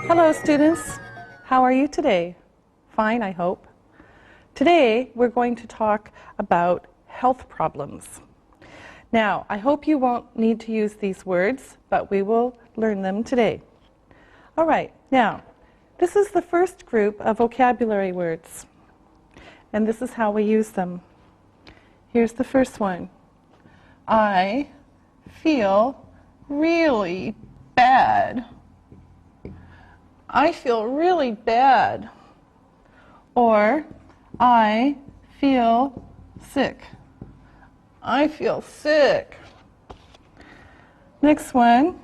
Hello students, how are you today? Fine, I hope. Today we're going to talk about health problems. Now, I hope you won't need to use these words, but we will learn them today. All right, now, this is the first group of vocabulary words, and this is how we use them. Here's the first one. I feel really bad. I feel really bad. Or, I feel sick. I feel sick. Next one,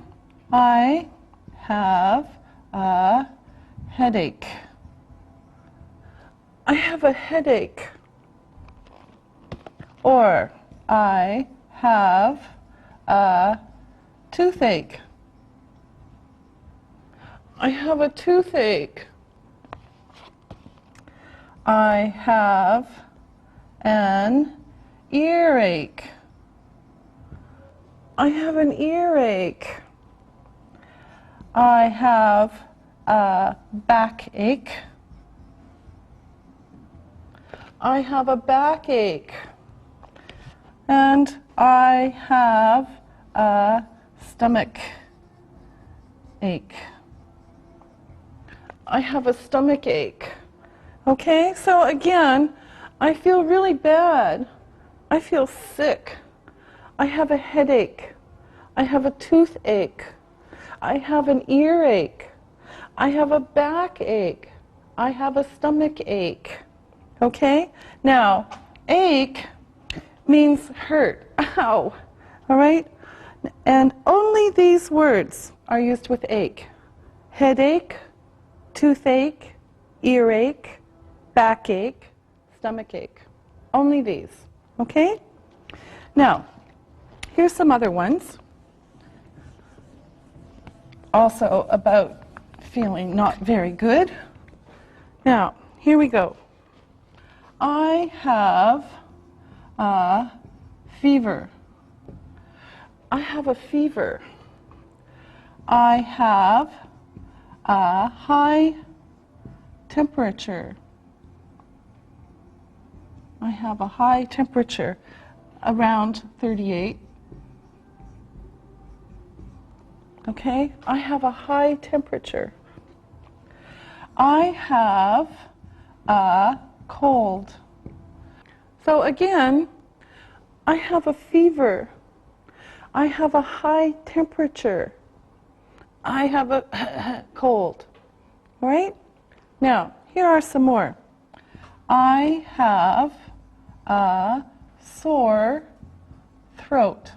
I have a headache. I have a headache. Or, I have a toothache. I have a toothache. I have an earache. I have an earache. I have a backache. I have a backache. And I have a stomach ache. I have a stomach ache. Okay, so again, I feel really bad. I feel sick. I have a headache. I have a toothache. I have an earache. I have a backache. I have a stomach ache. Okay, now, ache means hurt. Ow. All right? And only these words are used with ache. Headache, toothache, earache, backache, stomachache. Only these. Okay? Now, here's some other ones. Also about feeling not very good. Now, here we go. I have a fever. I have a fever. I have a high temperature. I have a high temperature, around 38. Okay, I have a high temperature. I have a cold. So again, I have a fever. I have a high temperature. I have a cold. All right? Now, here are some more. I have a sore throat.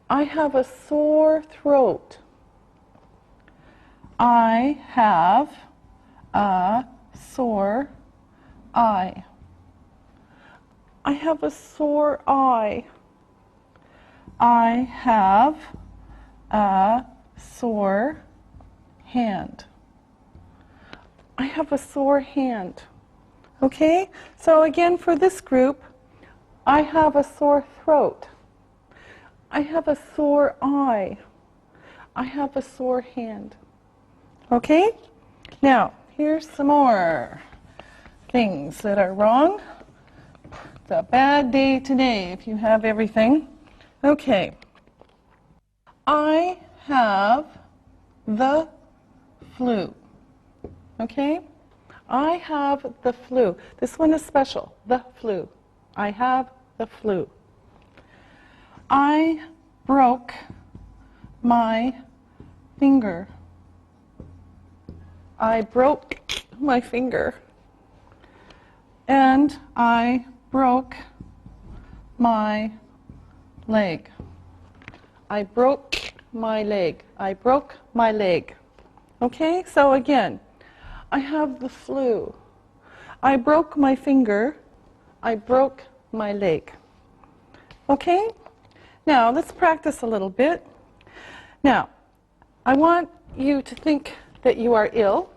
I have a sore throat. I have a sore eye. I have a sore eye. I have a sore hand. I have a sore hand. Okay? So again, for this group, I have a sore throat. I have a sore eye. I have a sore hand. Okay? Now, here's some more things that are wrong. It's a bad day today if you have everything. Okay. I have the flu. Okay? I have the flu. This one is special. The flu. I have the flu. I broke my finger. I broke my finger. And I broke my leg. I broke my leg. I broke my leg. Okay, so again, I have the flu. I broke my finger. I broke my leg. Okay? Now, let's practice a little bit. Now, I want you to think that you are ill.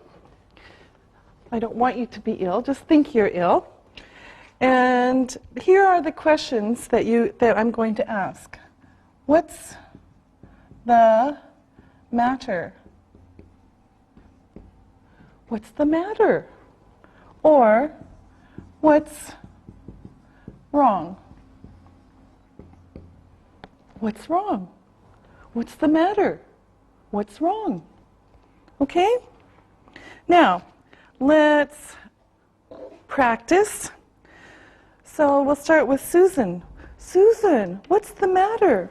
I don't want you to be ill. Just think you're ill. And here are the questions that I'm going to ask. What's the matter what's the matter? Or, what's wrong? What's wrong? What's the matter? What's wrong? Okay? Now, let's practice. So we'll start with Susan. Susan, what's the matter?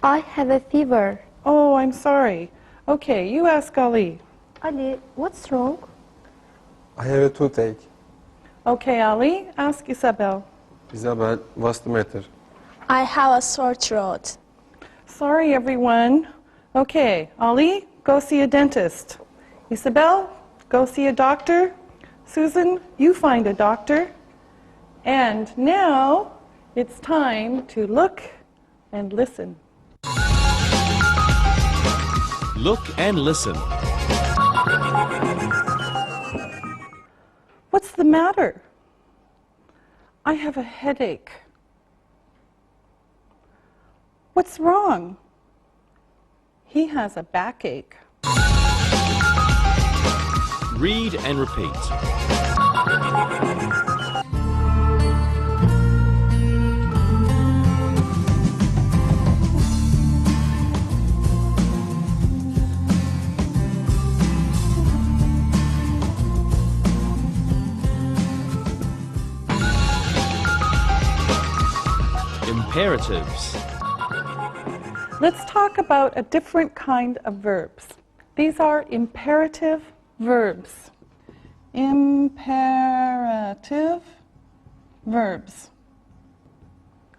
I have a fever. Oh, I'm sorry. Okay, you ask Ali. Ali, what's wrong? I have a toothache. Okay, Ali, ask Isabel. Isabel, what's the matter? I have a sore throat. Sorry, everyone. Okay, Ali, go see a dentist. Isabel, go see a doctor. Susan, you find a doctor. And now it's time to look and listen. Look and listen. What's the matter? I have a headache. What's wrong? He has a backache. Read and repeat. Imperatives. Let's talk about a different kind of verbs. These are imperative verbs. Imperative verbs.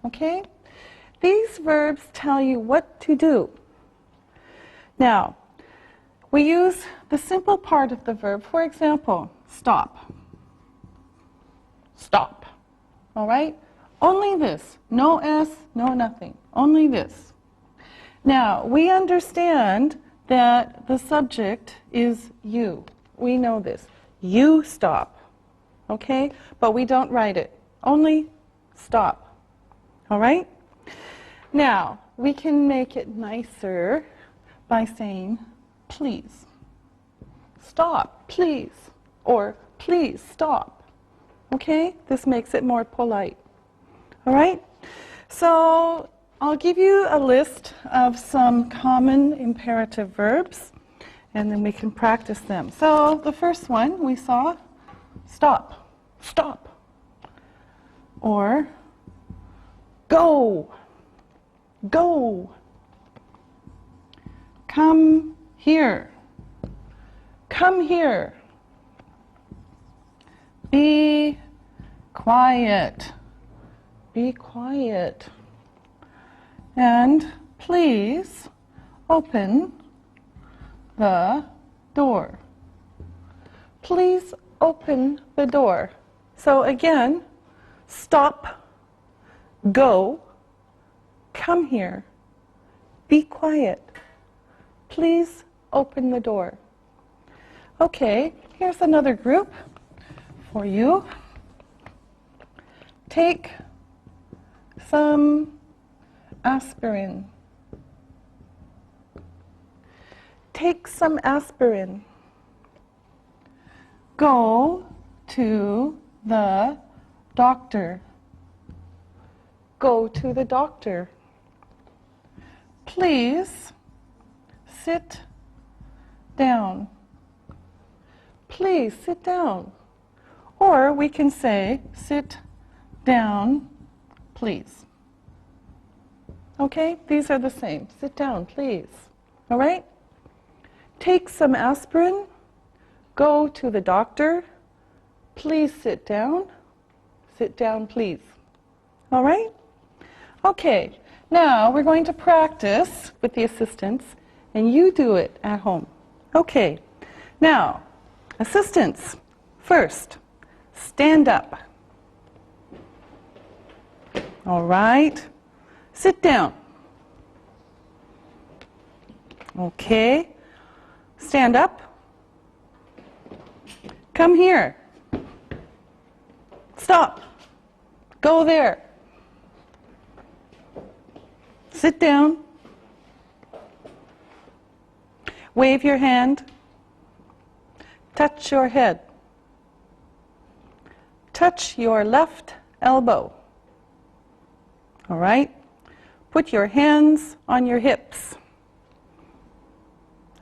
Okay? These verbs tell you what to do. Now, we use the simple part of the verb. For example, stop. Stop. All right? Only this. No S, no nothing. Only this. Now, we understand that the subject is you. We know this. You stop. Okay? But we don't write it. Only stop. All right? Now, we can make it nicer by saying, please. Stop, please. Or, please stop. Okay? This makes it more polite. All right? So, I'll give you a list of some common imperative verbs, and then we can practice them. So, the first one we saw, stop, stop. Or, go, go. Come here, come here. Be quiet, be quiet. And please open the door. Please open the door. So again, stop, go, come here, be quiet. Please open the door. Okay, here's another group for you. Take some aspirin. Take some aspirin. Go to the doctor. Go to the doctor. Please sit down. Please sit down. Or we can say, sit down, please. Okay, these are the same. Sit down, please. All right? Take some aspirin. Go to the doctor. Please sit down. Sit down, please. All right? Okay, now we're going to practice with the assistants, and you do it at home. Okay, now, assistants, first, stand up. All right. Sit down. Okay. Stand up. Come here. Stop. Go there. Sit down. Wave your hand. Touch your head. Touch your left elbow. All right? Put your hands on your hips.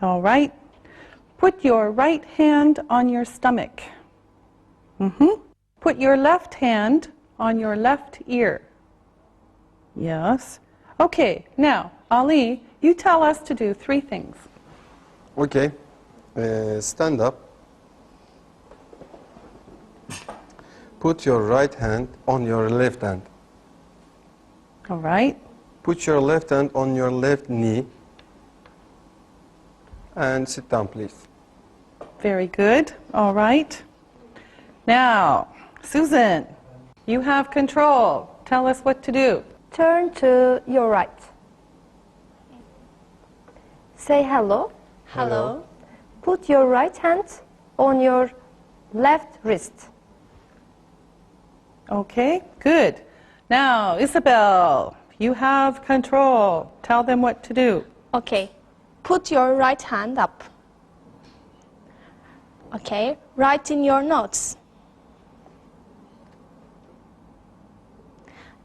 All right? Put your right hand on your stomach. Put your left hand on your left ear. Yes. Okay, now, Ali, you tell us to do 3 things. Okay. Stand up. Put your right hand on your left hand. All right? Put your left hand on your left knee. And sit down, please. Very good. All right. Now, Susan, you have control. Tell us what to do. Turn to your right. Say hello. Hello. Put your right hand on your left wrist. Okay, good. Now, Isabel, you have control. Tell them what to do. Okay. Put your right hand up. Okay. Write in your notes.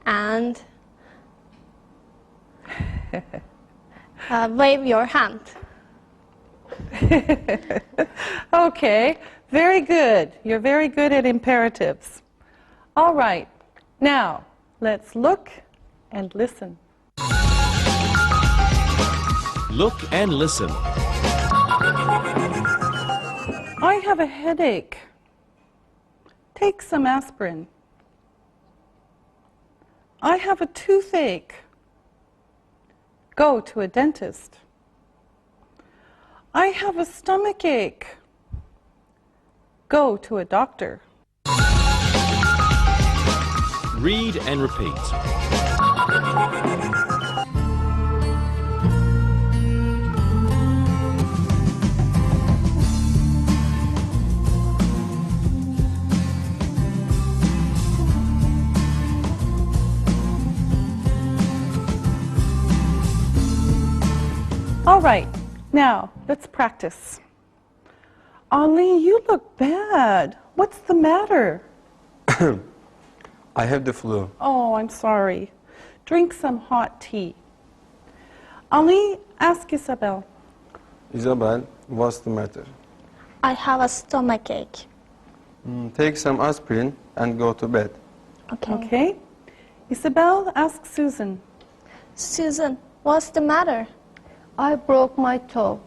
And wave your hand. Okay, very good. You're very good at imperatives. All right, now let's look and listen. Look and listen. I have a headache. Take some aspirin. I have a toothache. Go to a dentist. I have a stomach ache. Go to a doctor. Read and repeat. All right, now let's practice. Ali, you look bad. What's the matter? I have the flu. Oh, I'm sorry. Drink some hot tea. Ali, ask Isabel. Isabel, what's the matter? I have a stomach ache. Take some aspirin and go to bed. Okay. Okay. Isabel, ask Susan. Susan, what's the matter? I broke my toe.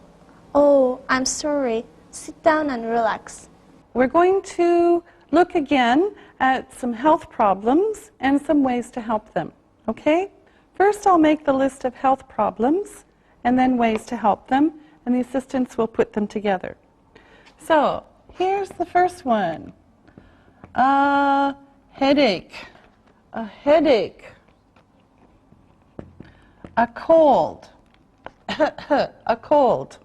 Oh, I'm sorry. Sit down and relax. We're going to look again at some health problems and some ways to help them. Okay? First, I'll make the list of health problems and then ways to help them, and the assistants will put them together. So, here's the first one. A headache. A headache. A cold. A cold.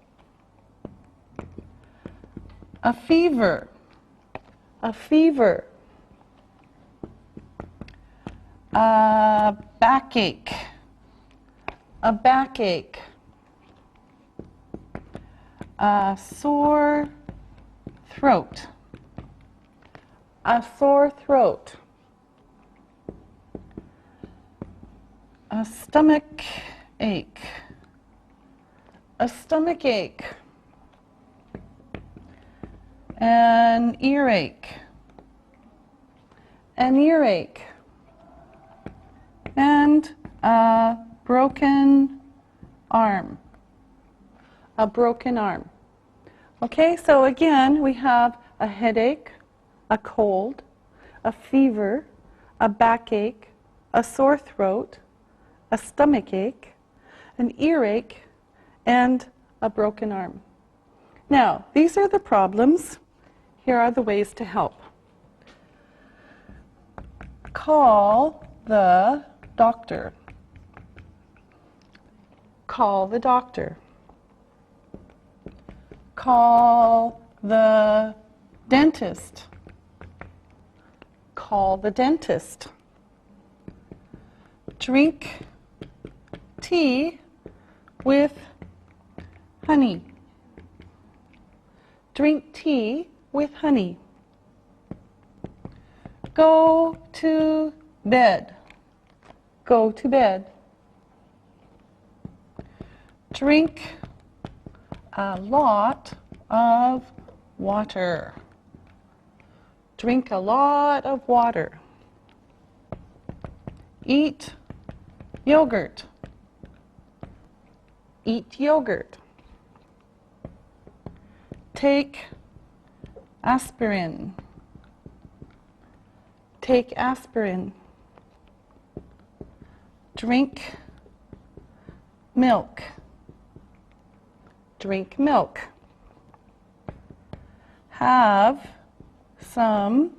A fever. A fever. A backache. A backache. A sore throat. A sore throat. A stomach ache. A stomach ache. An earache. An earache. And a broken arm. A broken arm. Okay, so again, we have a headache, a cold, a fever, a backache, a sore throat, a stomach ache, an earache, and a broken arm. Now, these are the problems. Here are the ways to help. Call the doctor. Call the doctor. Call the dentist. Call the dentist. Drink tea with honey. Drink tea with honey. Go to bed. Go to bed. Drink a lot of water. Drink a lot of water. Eat yogurt. Eat yogurt. Take aspirin. Take aspirin. Drink milk. Drink milk. Have some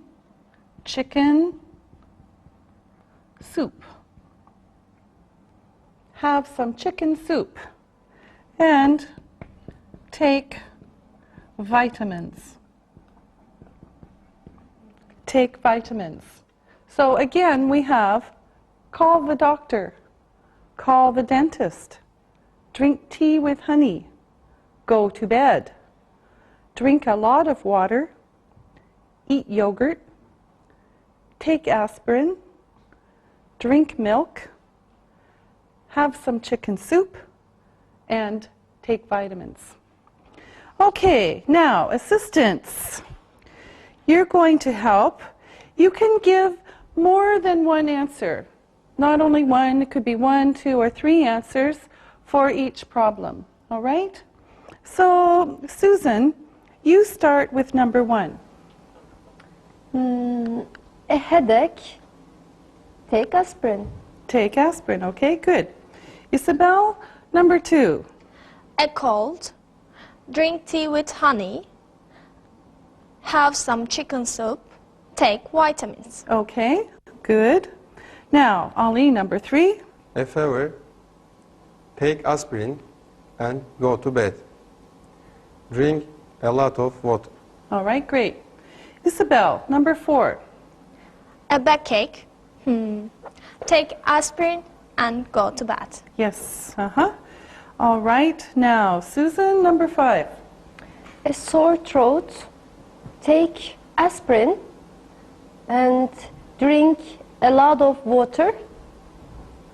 chicken soup. Have some chicken soup. And take vitamins. Take vitamins. So again, we have call the doctor, call the dentist, drink tea with honey, go to bed, drink a lot of water, eat yogurt, take aspirin, drink milk, have some chicken soup, and take vitamins. Okay, now assistants, you're going to help. You can give more than one answer. Not only one, it could be 1, 2, or 3 answers for each problem. All right? So, Susan, you start with number 1. A headache. Take aspirin. Take aspirin. Okay, good. Isabel, number 2. A cold. Drink tea with honey. Have some chicken soup. Take vitamins. Okay, good. Now, Ali, number 3. A fever, take aspirin and go to bed. Drink a lot of water. All right, great. Isabel, number 4. A backache. Take aspirin and go to bed. Yes, All right, now, Susan, number 5. A sore throat. Take aspirin and drink a lot of water.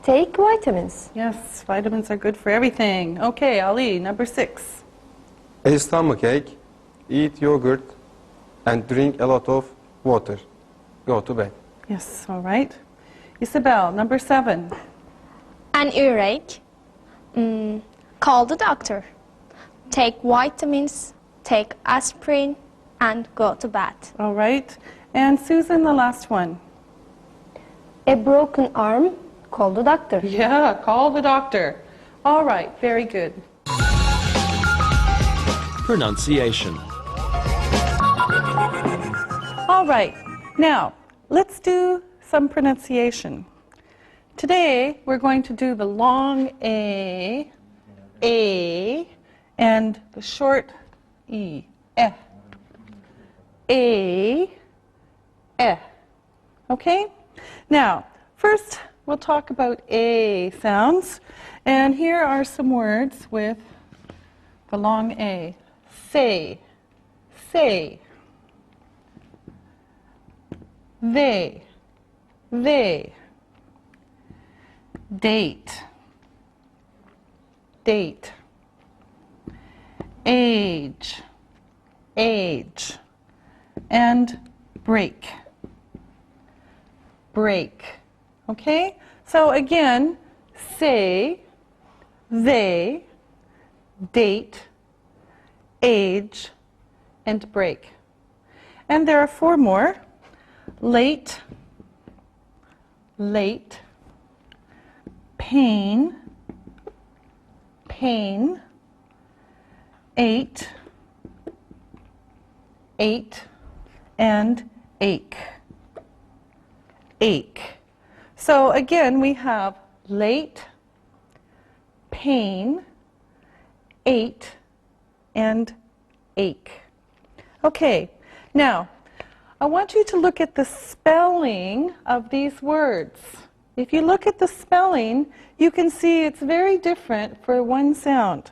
Take vitamins. Yes, vitamins are good for everything. Okay, Ali, number 6. A stomachache, eat yogurt and drink a lot of water. Go to bed. Yes, all right. Isabel, number 7. An earache. Call the doctor. Take vitamins, take aspirin, and go to bed. All right. And Susan, the last one. A broken arm. Call the doctor. Yeah, call the doctor. All right, very good. Pronunciation. All right, now let's do some pronunciation. Today we're going to do the long A, and the short E, eh. A, eh. Okay? Now, first we'll talk about A sounds. And here are some words with the long A. Say, say. They. Date, date. Age, age. And break, break. Okay? So again, say, they, date, age, and break. And there are 4 more. Late, late. Pain, pain. Ate, ate. And ache, ache. So again, we have late, pain, ate, and ache. Okay, now I want you to look at the spelling of these words. If you look at the spelling, you can see it's very different for one sound.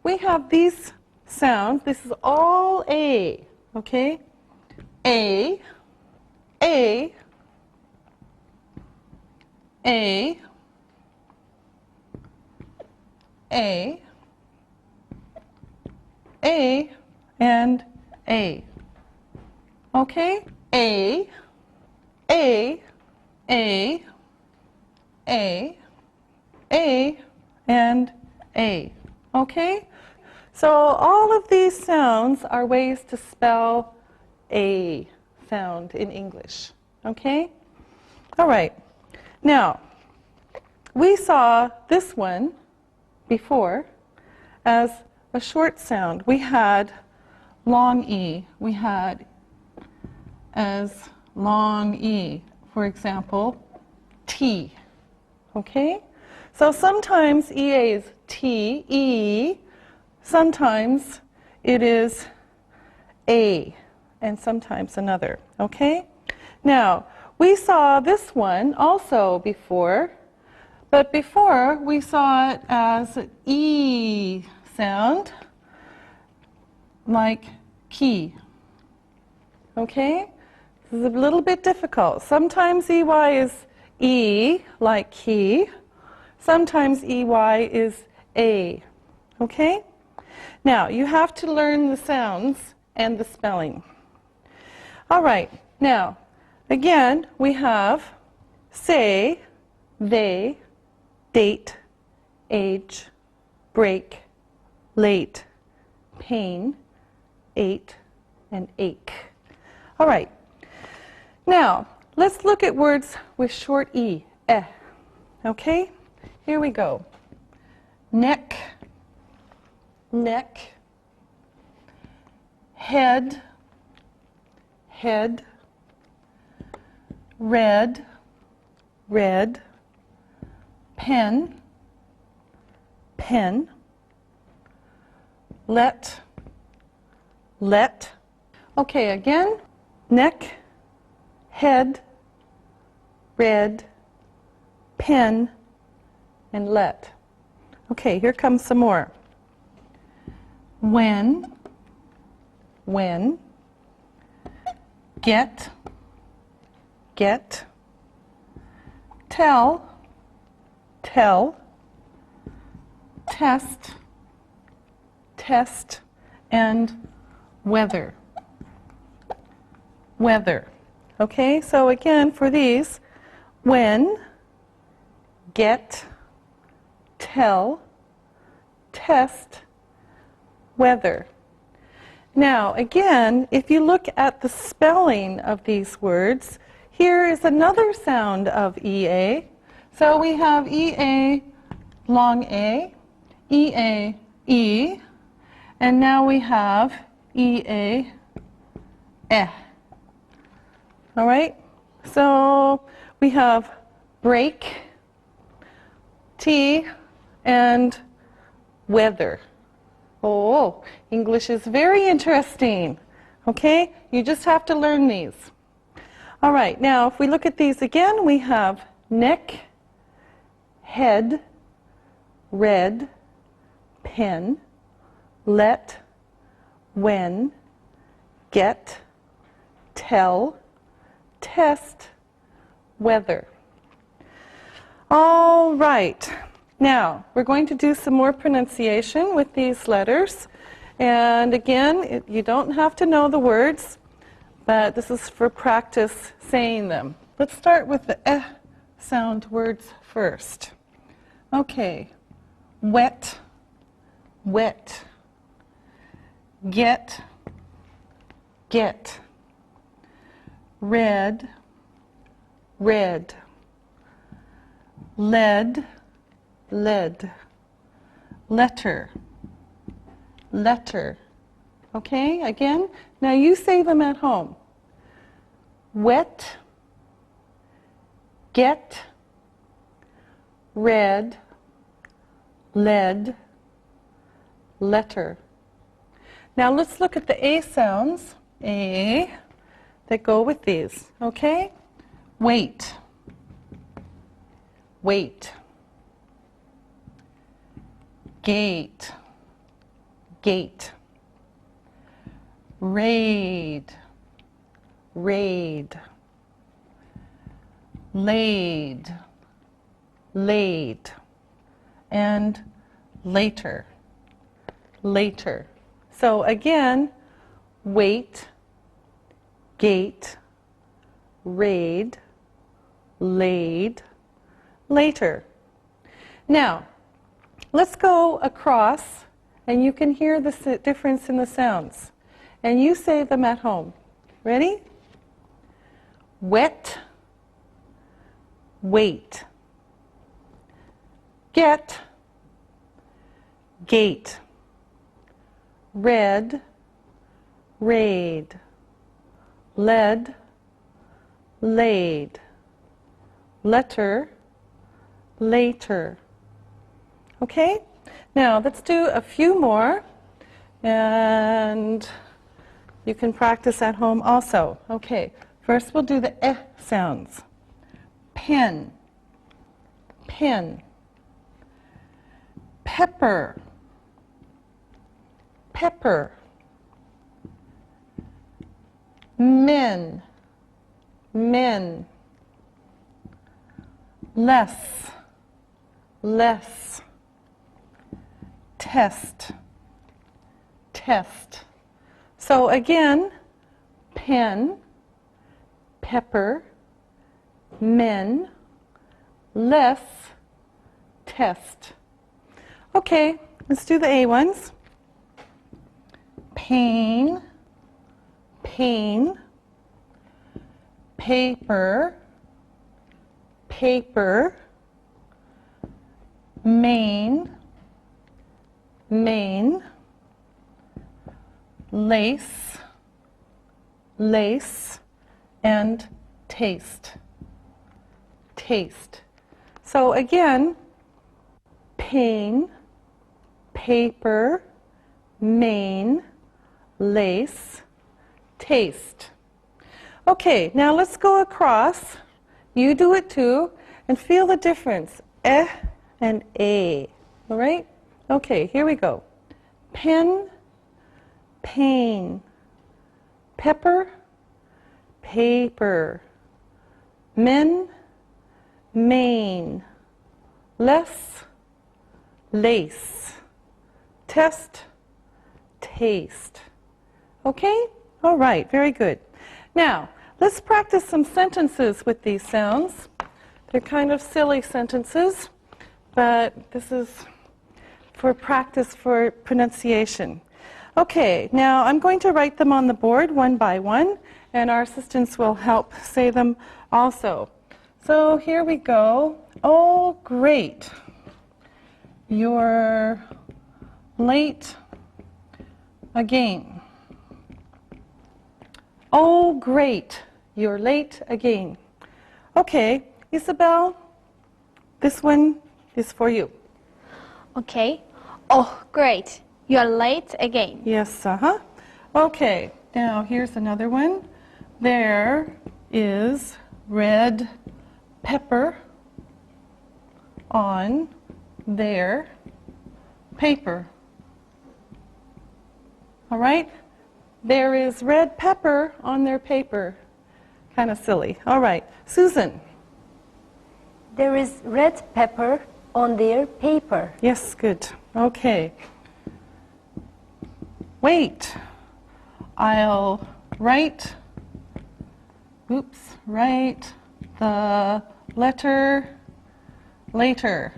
We have these sound, this is all A, okay? A, A, A, A, A, and A. Okay? A, A, A, A, A, and A. Okay? So all of these sounds are ways to spell A sound in English. Okay? All right. Now, we saw this one before as a short sound. We had long E. We had as long E. For example, T. Okay? So sometimes EA is T, E. Sometimes it is A, and sometimes another. Okay? Now, we saw this one also before, but before we saw it as an E sound, like key. Okay? This is a little bit difficult. Sometimes EY is E, like key. Sometimes EY is A. Okay? Now, you have to learn the sounds and the spelling. All right. Now, again, we have say, they, date, age, break, late, pain, ate, and ache. All right. Now, let's look at words with short E, eh. Okay? Here we go. Neck, neck, head, head, red, red, pen, pen, let, let. Okay, again, neck, head, red, pen, and let. Okay, here comes some more. When, get, get, tell, tell, test, test, and weather, weather. Okay, so again for these, when, get, tell, test, weather. Now, again, if you look at the spelling of these words, here is another sound of EA. So we have EA, long A, EA, E, and now we have EA, eh. All right? So we have break, T, and weather. Oh, English is very interesting. Okay? You just have to learn these. All right, now if we look at these again, we have neck, head, red, pen, let, when, get, tell, test, weather. All right. Now, we're going to do some more pronunciation with these letters. And again, you don't have to know the words, but this is for practice saying them. Let's start with the eh sound words first. Okay. Wet, wet. Get, get. Red, red. Lead, lead. Letter, letter. Okay, again, now you say them at home. Wet, get, red, lead, letter. Now let's look at the A sounds, A, that go with these, okay? Wait, wait. Gate, gate. raid, raid, laid, laid, and later, later. So again, wait, gate, raid, laid, later. Now, let's go across, and you can hear the difference in the sounds. And you say them at home. Ready? Wet, wait. Get, gate. Red, raid. Led, laid. Letter, later. Okay? Now, let's do a few more, and you can practice at home also. Okay, first we'll do the eh sounds. Pen, pen. Pepper, pepper. Men, men. Less, less. Test, test. So again, pen, pepper, men, less, test. Okay, let's do the A ones. Pain, pain. Paper, paper. Main, main. Lace, lace. And taste, taste. So again, pain, paper, main, lace, taste. Okay, now let's go across. You do it too, and feel the difference. Eh and a. All right? Okay, here we go. Pen, pain. Pepper, paper. Men, main. Less, lace. Test, taste. Okay? All right, very good. Now, let's practice some sentences with these sounds. They're kind of silly sentences, but this is for practice for pronunciation. Okay, now I'm going to write them on the board one by one, and our assistants will help say them also. So here we go. Oh, great. You're late again. Oh, great. You're late again. Okay, Isabel, this one is for you. Okay. Oh, great. You're late again. Yes, uh-huh. Okay, now here's another one. There is red pepper on their paper. All right? There is red pepper on their paper. Kind of silly. All right. Susan. There is red pepper on their paper. Yes, good. Okay. Wait. I'll write the letter later.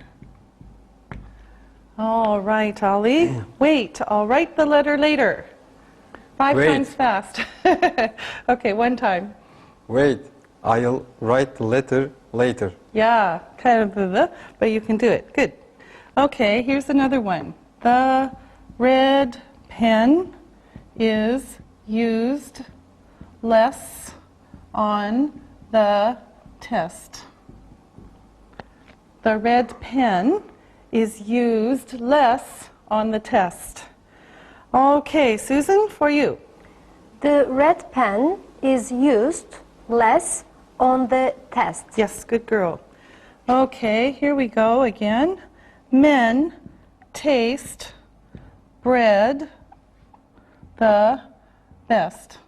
All right, Ali. Wait, I'll write the letter later. 5 Wait. times fast. Okay, one time. Wait, I'll write the letter later. Yeah, kind of the, but you can do it. Good. Okay, here's another one. The red pen is used less on the test. The red pen is used less on the test. Okay, Susan, for you. The red pen is used less on the test. Yes, good girl. Okay, here we go again. Men taste bread. The best.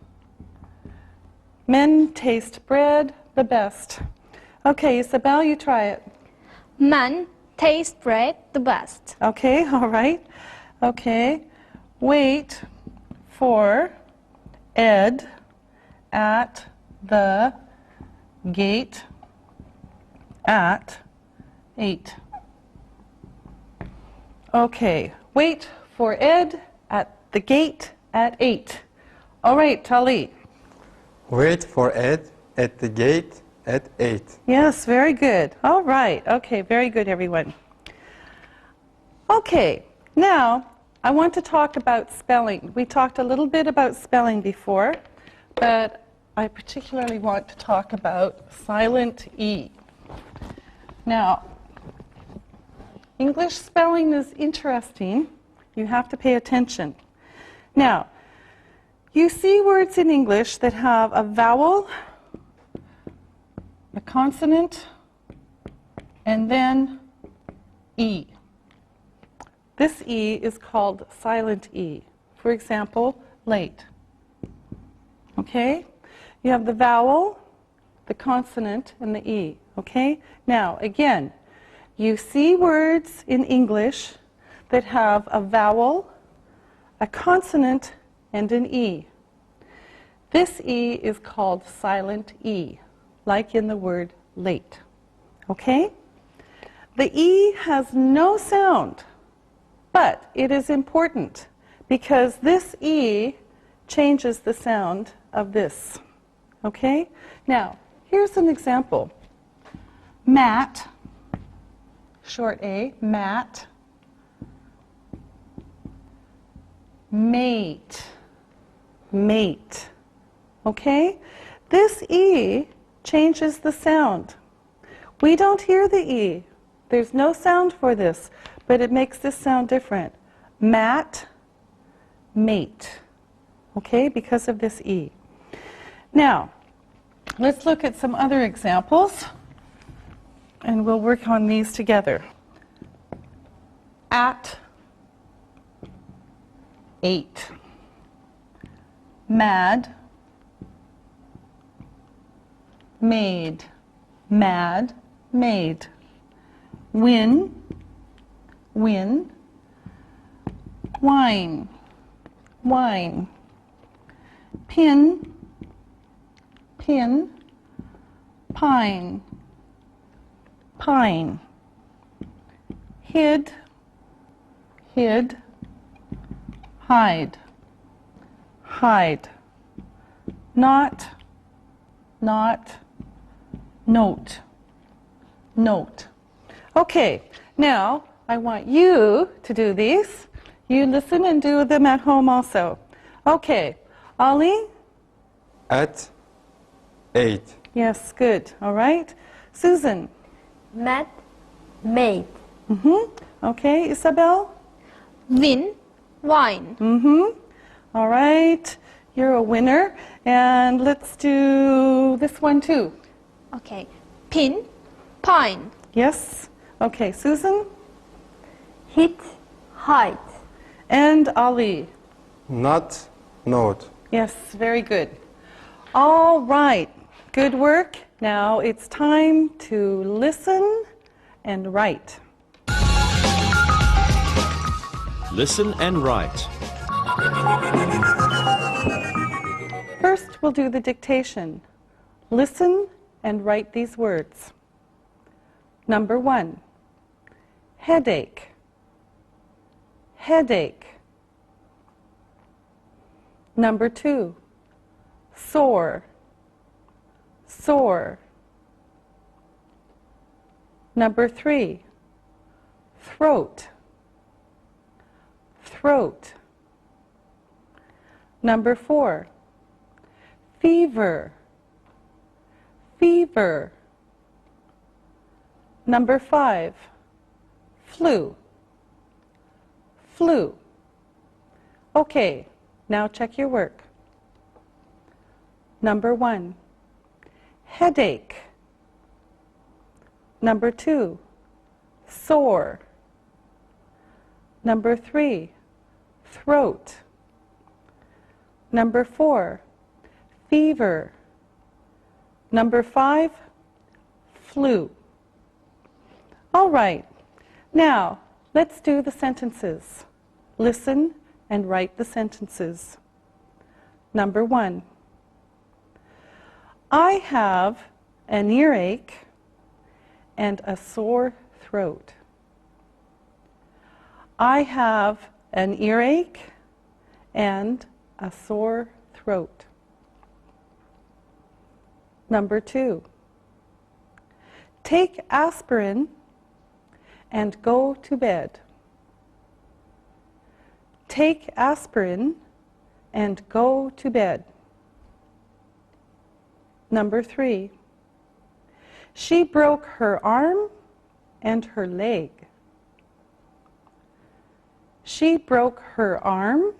Men taste bread the best. Okay, Isabel, you try it. Men taste bread the best. Okay, all right. Okay. Wait for Ed at the gate at 8. Okay. Wait for Ed at the gate at 8. All right, Tali. Wait for Ed at the gate at 8. Yes, very good. All right. Okay, very good, everyone. Okay, now I want to talk about spelling. We talked a little bit about spelling before, but I particularly want to talk about silent E. Now, English spelling is interesting. You have to pay attention. Now, you see words in English that have a vowel, a consonant, and then E. This E is called silent E. For example, late. Okay? You have the vowel, the consonant, and the E. Okay? Now, again, you see words in English that have a vowel, a consonant, and an E. This E is called silent E, like in the word late. Okay? The E has no sound, but it is important because this E changes the sound of this. Okay? Now, here's an example. Mat, short A, mat. Mate, mate. Okay? This E changes the sound. We don't hear the E. There's no sound for this, but it makes this sound different. Mat, mate. Okay? Because of this E. Now, let's look at some other examples, and we'll work on these together. At 8. Mad, made, mad, made. Win, win. Wine, wine. Pin, pin. Pine, pine. Hid, hid. Hide, hide. Not, not. Note, note. Okay, now I want you to do these. You listen and do them at home also. Okay, Ollie? At 8. Yes, good. All right. Susan? Met, made. Okay, Isabel? Win, wine. All right, you're a winner. And let's do this one too. Okay. Pin, pine. Yes? Okay, Susan? Hit, hide. And Ali? Not, note. Yes, very good. All right, good work. Now it's time to listen and write. Listen and write. First, we'll do the dictation. Listen and write these words. Number 1, headache, headache. Number 2, sore, sore. Number 3, throat, throat. Number 4, fever, fever. Number 5, flu, flu. Okay, now check your work. Number 1, headache. Number 2, sore. Number 3, throat. Number 4, fever. Number 5, flu. All right, now let's do the sentences. Listen and write the sentences. Number 1, I have an earache and a sore throat. I have an earache and a sore throat. Number 2, take aspirin and go to bed. Take aspirin and go to bed. Number 3, she broke her arm and her leg. She broke her arm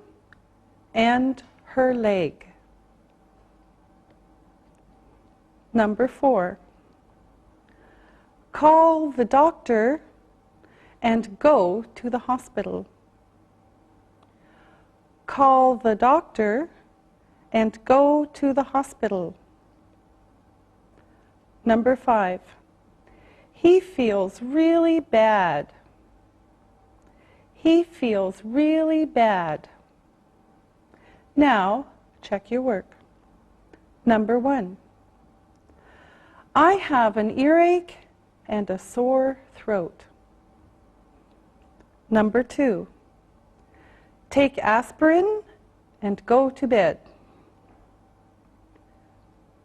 and her leg. Number 4, call the doctor and go to the hospital. Call the doctor and go to the hospital. Number 5, he feels really bad. He feels really bad. Now, check your work. Number 1, I have an earache and a sore throat. Number 2, take aspirin and go to bed.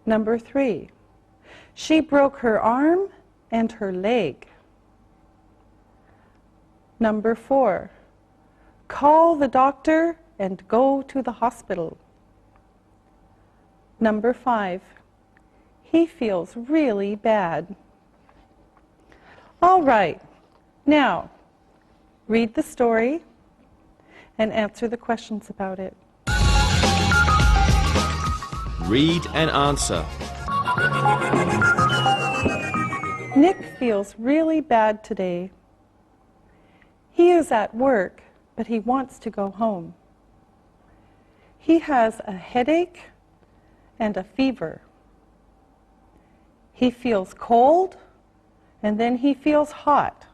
Number 3, she broke her arm and her leg. Number 4, call the doctor and go to the hospital. Number 5, he feels really bad. All right, now read the story and answer the questions about it. Read and answer. Nick feels really bad today. He is at work, but he wants to go home. He has a headache and a fever. He feels cold, and then he feels hot.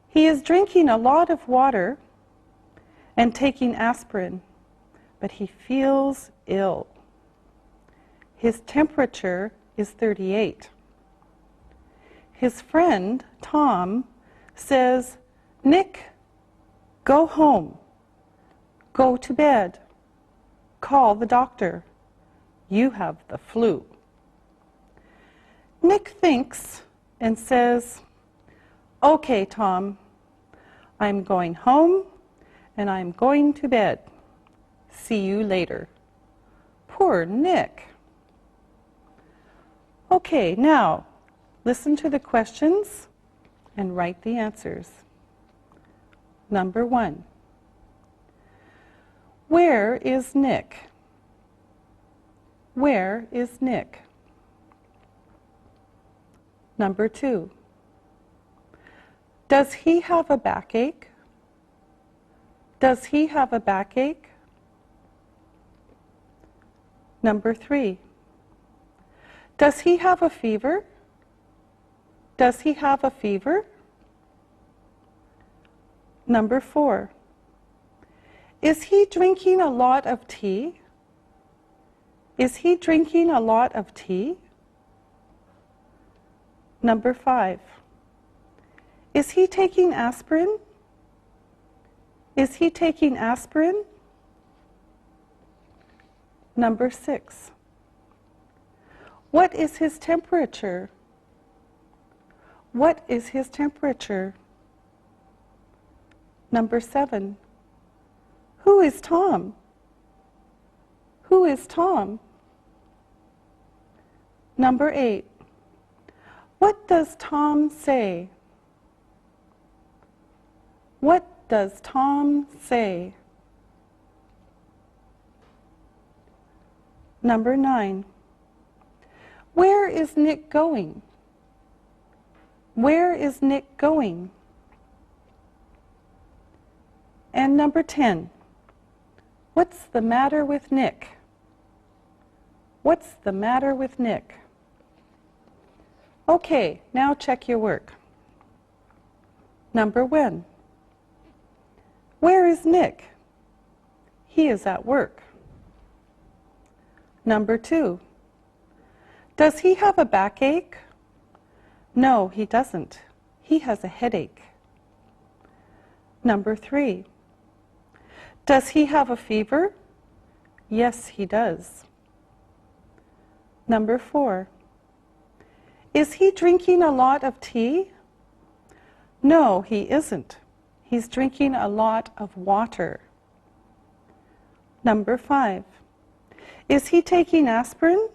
He is drinking a lot of water and taking aspirin, but he feels ill. His temperature is 38. His friend, Tom, says, Nick, go home. Go to bed. Call the doctor. You have the flu. Nick thinks and says, okay, Tom, I'm going home and I'm going to bed. See you later. Poor Nick. Okay, now listen to the questions and write the answers. Number 1, where is Nick? Where is Nick? Number 2, does he have a backache? Does he have a backache? Number 3, does he have a fever? Does he have a fever? Number 4, is he drinking a lot of tea? Is he drinking a lot of tea? Number 5, is he taking aspirin? Is he taking aspirin? Number 6, what is his temperature? What is his temperature? Number 7, who is Tom? Who is Tom? Number 8, what does Tom say? What does Tom say? Number 9, where is Nick going? Where is Nick going? And number 10, What's the matter with Nick? What's the matter with Nick? Okay, now check your work. Number 1. Where is Nick? He is at work. Number 2. Does he have a backache? No, he doesn't. He has a headache. Number 3. Does he have a fever? Yes, he does. Number 4. Is he drinking a lot of tea? No, he isn't. He's drinking a lot of water. Number 5. Is he taking aspirin?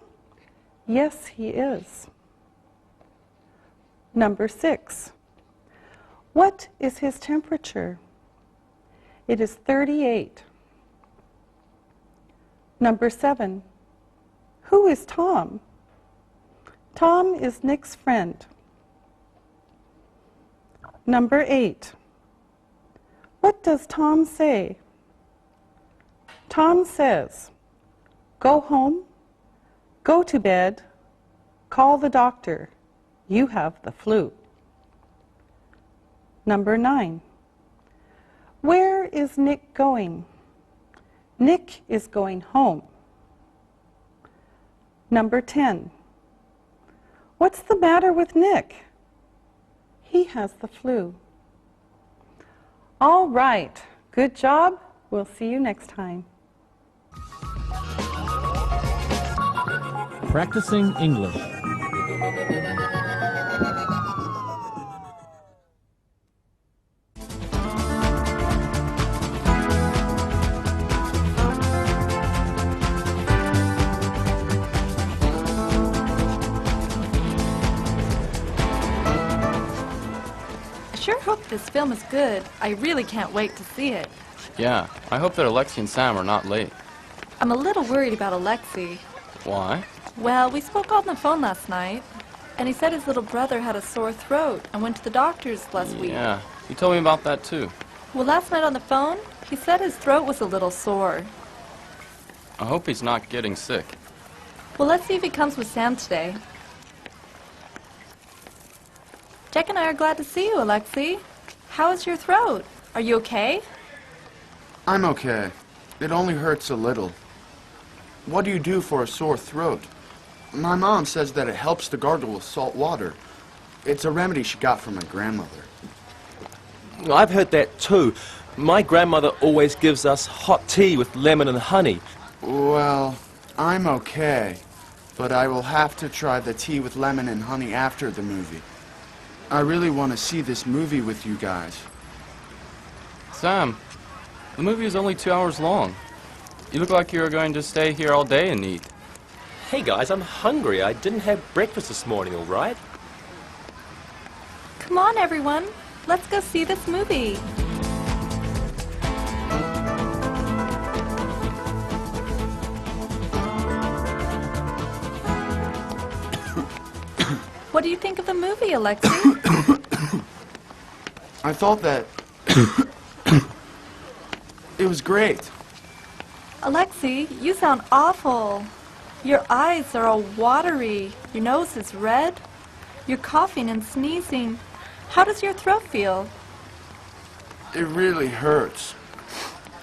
Yes, he is. Number 6. What is his temperature? It is 38. Number 7. Who is Tom? Tom is Nick's friend. Number 8. What does Tom say? Tom says, go home, go to bed, call the doctor. You have the flu. Number 9. Where is Nick going? Nick is going home. Number 10. What's the matter with Nick? He has the flu. All right. Good job. We'll see you next time. Practicing English. I sure hope this film is good. I really can't wait to see it. Yeah, I hope that Alexi and Sam are not late. I'm a little worried about Alexi. Why? Well, we spoke on the phone last night, and he said his little brother had a sore throat and went to the doctor's last week. Yeah, you told me about that too. Well, last night on the phone, he said his throat was a little sore. I hope he's not getting sick. Well, let's see if he comes with Sam today. Jack and I are glad to see you, Alexi. How is your throat? Are you okay? I'm okay. It only hurts a little. What do you do for a sore throat? My mom says that it helps to gargle with salt water. It's a remedy she got from my grandmother. I've heard that too. My grandmother always gives us hot tea with lemon and honey. Well, I'm okay, but I will have to try the tea with lemon and honey after the movie. I really want to see this movie with you guys. Sam, the movie is only 2 hours long. You look like you're going to stay here all day and eat. Hey guys, I'm hungry. I didn't have breakfast this morning, all right? Come on, everyone. Let's go see this movie. What do you think of the movie, Alexi? I thought that it was great. Alexi, you sound awful. Your eyes are all watery. Your nose is red. You're coughing and sneezing. How does your throat feel? It really hurts.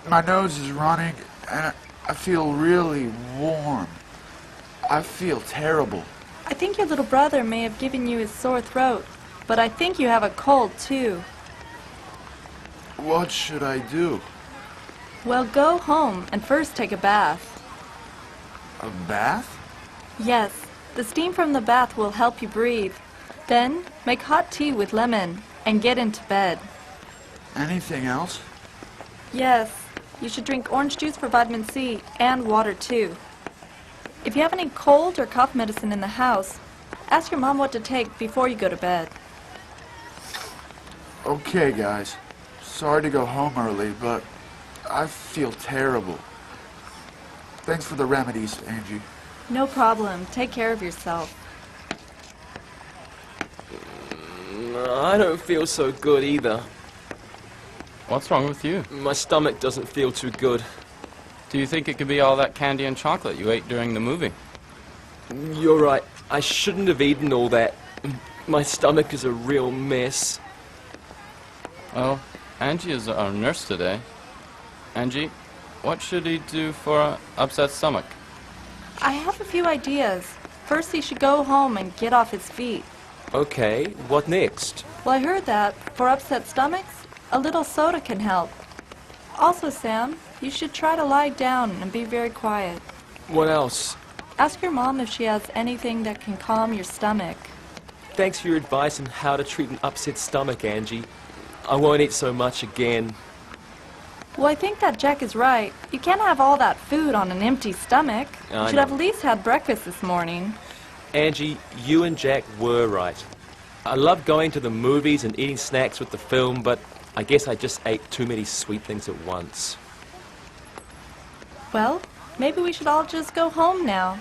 My nose is running and I feel really warm. I feel terrible. I think your little brother may have given you his sore throat, but I think you have a cold too. What should I do? Well, go home and first take a bath. A bath? Yes, the steam from the bath will help you breathe. Then make hot tea with lemon and get into bed. Anything else? Yes, you should drink orange juice for vitamin C and water too. If you have any cold or cough medicine in the house, ask your mom what to take before you go to bed. Okay, guys. Sorry to go home early, but I feel terrible. Thanks for the remedies, Angie. No problem. Take care of yourself. I don't feel so good either. What's wrong with you? My stomach doesn't feel too good. Do you think it could be all that candy and chocolate you ate during the movie? You're right. I shouldn't have eaten all that. My stomach is a real mess. Well, Angie is our nurse today. Angie, what should he do for an upset stomach? I have a few ideas. First, he should go home and get off his feet. Okay, what next? Well, I heard that for upset stomachs, a little soda can help. Also, Sam, you should try to lie down and be very quiet. What else? Ask your mom if she has anything that can calm your stomach. Thanks for your advice on how to treat an upset stomach, Angie. I won't eat so much again. Well, I think that Jack is right. You can't have all that food on an empty stomach. I You should know. have at least had breakfast this morning. Angie, you and Jack were right. I love going to the movies and eating snacks with the film, but I guess I just ate too many sweet things at once. Well, maybe we should all just go home now.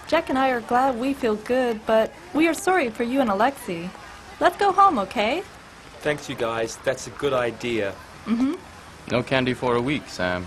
Jack and I are glad we feel good, but we are sorry for you and Alexei. Let's go home, okay? Thanks, you guys. That's a good idea. No candy for a week, Sam.